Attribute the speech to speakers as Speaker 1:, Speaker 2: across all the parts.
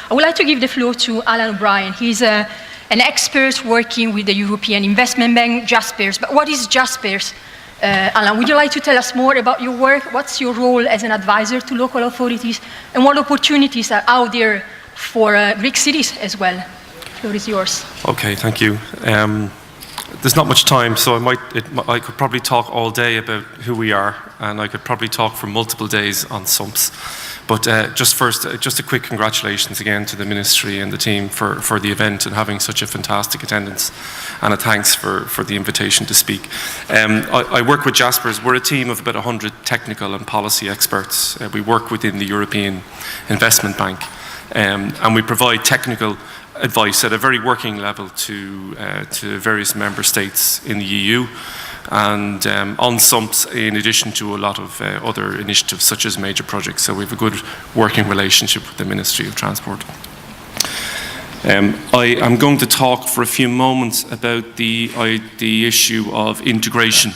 Speaker 1: I would like to give the floor to Alan O'Brien. He's an expert working with the European Investment Bank, Jaspers. But what is Jaspers? Alan, would you like to tell us more about your work? What's your role as an advisor to local authorities? And what opportunities are out there for Greek cities as well? The floor is yours.
Speaker 2: Okay, thank you. There's not much time, so I could probably talk all day about who we are, and I could probably talk for multiple days on SUMPs. But just a quick congratulations again to the Ministry and the team for the event and having such a fantastic attendance, and a thanks for the invitation to speak. I work with Jaspers. We're a team of about 100 technical and policy experts. We work within the European Investment Bank, and we provide technical advice at a very working level to various member states in the EU, and on SUMPs, in addition to a lot of other initiatives such as major projects. So we have a good working relationship with the Ministry of Transport. I am going to talk for a few moments about the issue of integration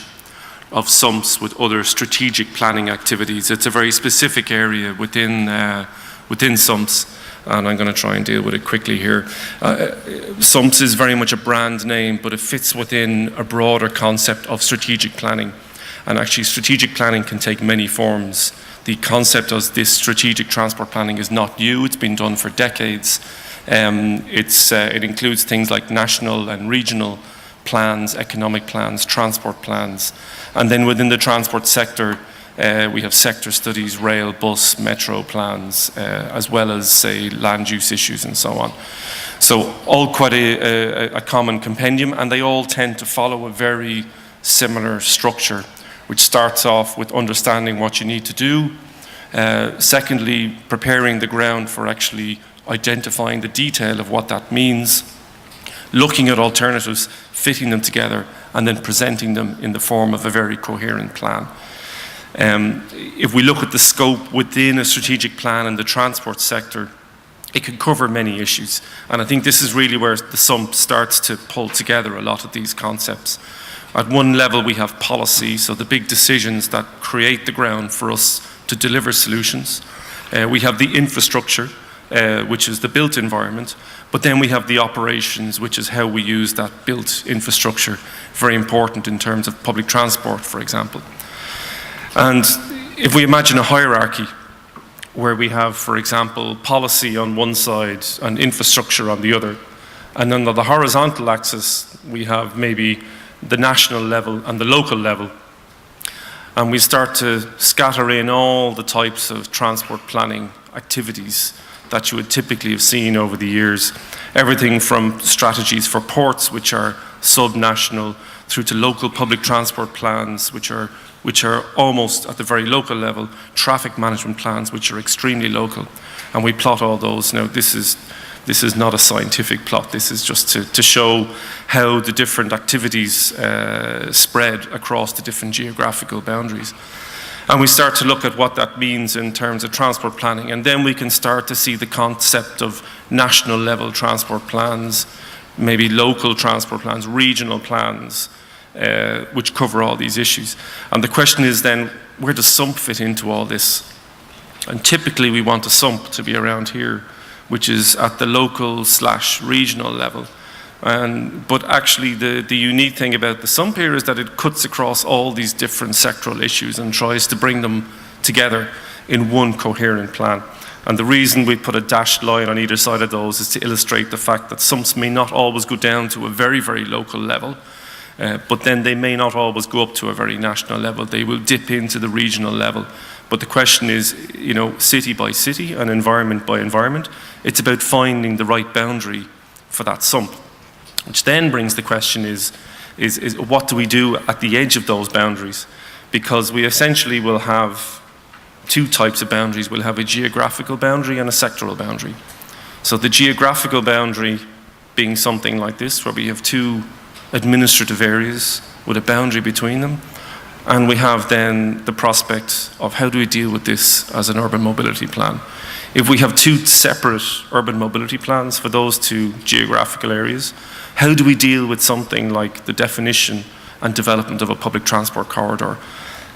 Speaker 2: of SUMPs with other strategic planning activities. It's a very specific area within SUMPs, and I'm going to try and deal with it quickly here. SUMPs is very much a brand name, but it fits within a broader concept of strategic planning. And actually, strategic planning can take many forms. The concept of this strategic transport planning is not new. It's been done for decades. It includes things like national and regional plans, economic plans, transport plans. And then within the transport sector, we have sector studies, rail, bus, metro plans, as well as, say, land use issues and so on. So all quite a common compendium, and they all tend to follow a very similar structure, which starts off with understanding what you need to do. Secondly, preparing the ground for actually identifying the detail of what that means, looking at alternatives, fitting them together, and then presenting them in the form of a very coherent plan. If we look at the scope within a strategic plan in the transport sector, it can cover many issues. And I think this is really where the SUMP starts to pull together a lot of these concepts. At one level, we have policy, so the big decisions that create the ground for us to deliver solutions. We have the infrastructure, which is the built environment, but then we have the operations, which is how we use that built infrastructure, very important in terms of public transport, for example. And if we imagine a hierarchy where we have, for example, policy on one side and infrastructure on the other, and then on the horizontal axis, we have maybe the national level and the local level, and we start to scatter in all the types of transport planning activities that you would typically have seen over the years. Everything from strategies for ports, which are sub-national, through to local public transport plans, which are almost at the very local level, traffic management plans, which are extremely local. And we plot all those. Now, this is not a scientific plot. This is just to show how the different activities spread across the different geographical boundaries. And we start to look at what that means in terms of transport planning. And then we can start to see the concept of national level transport plans, maybe local transport plans, regional plans, which cover all these issues. And the question is then, where does SUMP fit into all this? And typically we want a SUMP to be around here, which is at the local/regional level. But actually the unique thing about the SUMP here is that it cuts across all these different sectoral issues and tries to bring them together in one coherent plan. And the reason we put a dashed line on either side of those is to illustrate the fact that SUMPs may not always go down to a very, very local level, but then they may not always go up to a very national level. They will dip into the regional level. But the question is, you know, city by city and environment by environment, it's about finding the right boundary for that SUMP. Which then brings the question is what do we do at the edge of those boundaries? Because we essentially will have two types of boundaries. We'll have a geographical boundary and a sectoral boundary. So the geographical boundary being something like this, where we have two administrative areas with a boundary between them. And we have then the prospect of how do we deal with this as an urban mobility plan. If we have two separate urban mobility plans for those two geographical areas, how do we deal with something like the definition and development of a public transport corridor?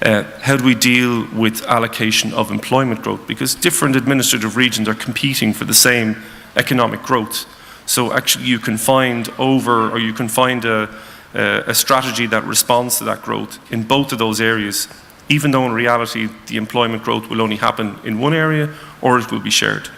Speaker 2: How do we deal with allocation of employment growth? Because different administrative regions are competing for the same economic growth. So actually you can find a strategy that responds to that growth in both of those areas, even though in reality the employment growth will only happen in one area or it will be shared.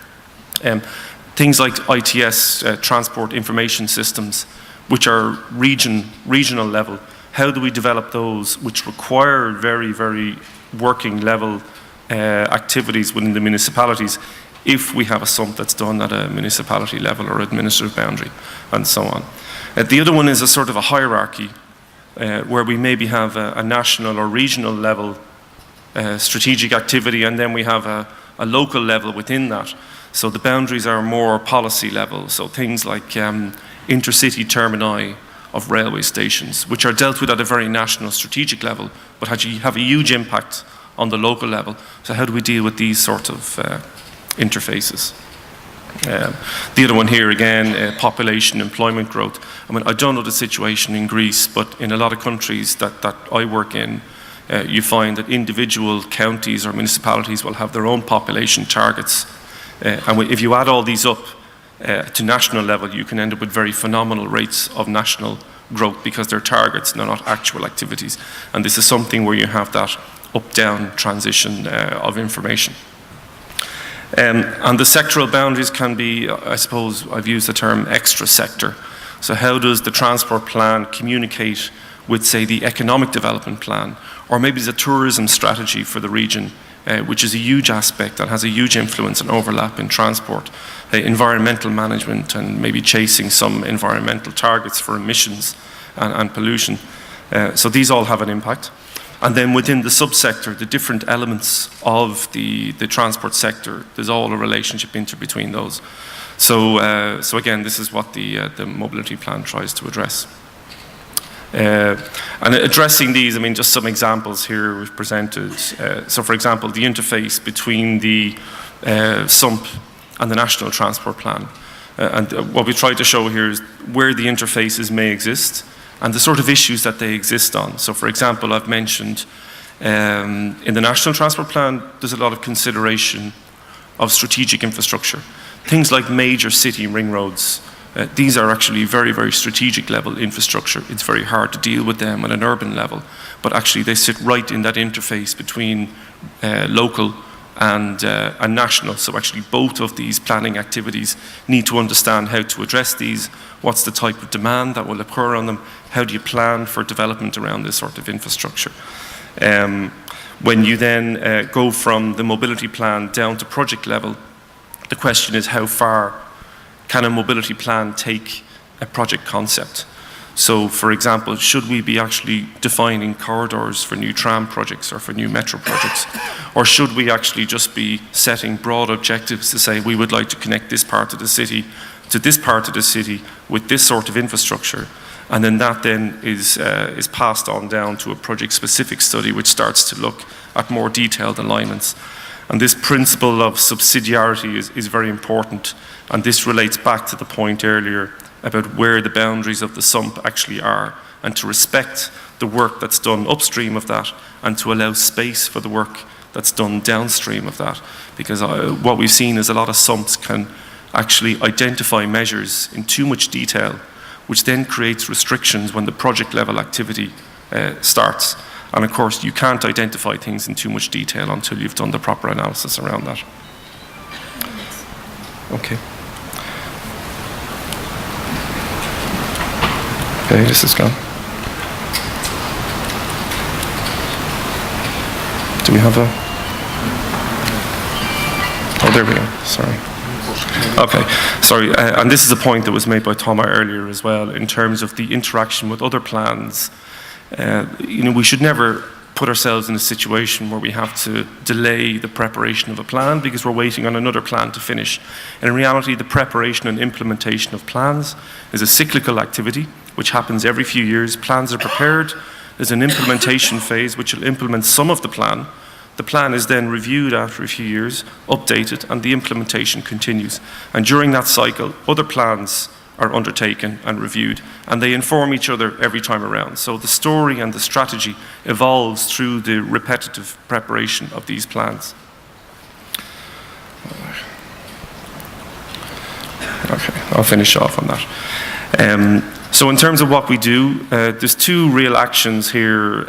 Speaker 2: Things like ITS, transport information systems, which are regional level, how do we develop those which require very, very working level activities within the municipalities if we have a sump that's done at a municipality level or administrative boundary, and so on. The other one is a sort of a hierarchy where we maybe have a national or regional level strategic activity, and then we have a local level within that. So the boundaries are more policy level, so things like intercity termini of railway stations, which are dealt with at a very national strategic level, but have a huge impact on the local level. So how do we deal with these sort of interfaces? The other one here again, population, employment growth. I mean, I don't know the situation in Greece, but in a lot of countries that I work in, you find that individual counties or municipalities will have their own population targets. And if you add all these up to national level, you can end up with very phenomenal rates of national growth because they're targets, they're not actual activities. And this is something where you have that up-down transition of information. And the sectoral boundaries can be, I suppose, I've used the term extra sector. So how does the transport plan communicate with, say, the economic development plan, or maybe the tourism strategy for the region, which is a huge aspect that has a huge influence and overlap in transport, environmental management, and maybe chasing some environmental targets for emissions and pollution. So these all have an impact. And then within the subsector, the different elements of the transport sector, there's all a relationship between those. So again, this is what the mobility plan tries to address. And addressing these, I mean, just some examples here we've presented. So for example, the interface between the SUMP and the National Transport Plan. And what we tried to show here is where the interfaces may exist and the sort of issues that they exist on. So for example, I've mentioned in the National Transport Plan, there's a lot of consideration of strategic infrastructure. Things like major city ring roads, these are actually very, very strategic level infrastructure. It's very hard to deal with them at an urban level, but actually they sit right in that interface between local and national. So actually both of these planning activities need to understand how to address these, what's the type of demand that will occur on them, how do you plan for development around this sort of infrastructure. When you then go from the mobility plan down to project level, the question is how far can a mobility plan take a project concept? So for example, should we be actually defining corridors for new tram projects or for new metro projects? Or should we actually just be setting broad objectives to say we would like to connect this part of the city to this part of the city with this sort of infrastructure? And then that then is passed on down to a project-specific study which starts to look at more detailed alignments. And this principle of subsidiarity is very important. And this relates back to the point earlier about where the boundaries of the SUMP actually are, and to respect the work that's done upstream of that, and to allow space for the work that's done downstream of that. Because what we've seen is a lot of SUMPs can actually identify measures in too much detail, which then creates restrictions when the project level activity starts. And of course, you can't identify things in too much detail until you've done the proper analysis around that. Okay. Okay, this is gone. Do we have a... Oh, there we go, sorry. Okay, sorry, and this is a point that was made by Thomas earlier as well, in terms of the interaction with other plans. You know, we should never put ourselves in a situation where we have to delay the preparation of a plan because we're waiting on another plan to finish. And in reality, the preparation and implementation of plans is a cyclical activity which happens every few years. Plans are prepared, there's an implementation phase which will implement some of the plan. The plan is then reviewed after a few years, updated, and the implementation continues. And during that cycle, other plans are undertaken and reviewed, and they inform each other every time around. So the story and the strategy evolves through the repetitive preparation of these plans. I'll finish off on that. So in terms of what we do, there's two real actions here.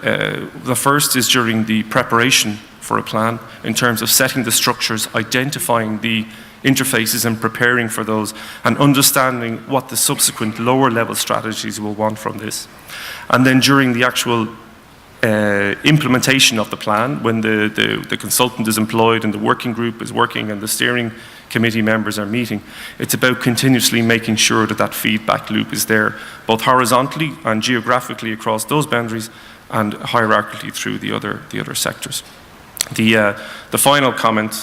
Speaker 2: The first is during the preparation for a plan, in terms of setting the structures, identifying the interfaces and preparing for those, and understanding what the subsequent lower level strategies will want from this. And then during the actual implementation of the plan, when the consultant is employed and the working group is working and the steering committee members are meeting, it's about continuously making sure that that feedback loop is there, both horizontally and geographically across those boundaries, and hierarchically through the other sectors. The final comment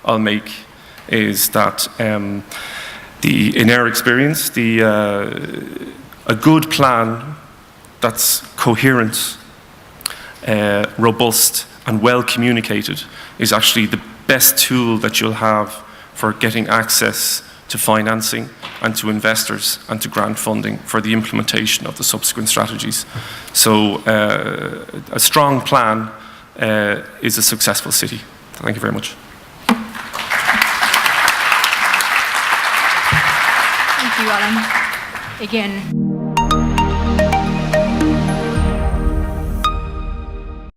Speaker 2: I'll make is that in our experience, a good plan that's coherent, robust and well communicated is actually the best tool that you'll have for getting access to financing and to investors and to grant funding for the implementation of the subsequent strategies. So a strong plan is a successful city. Thank you very much.
Speaker 1: Thank you, Alan. Again.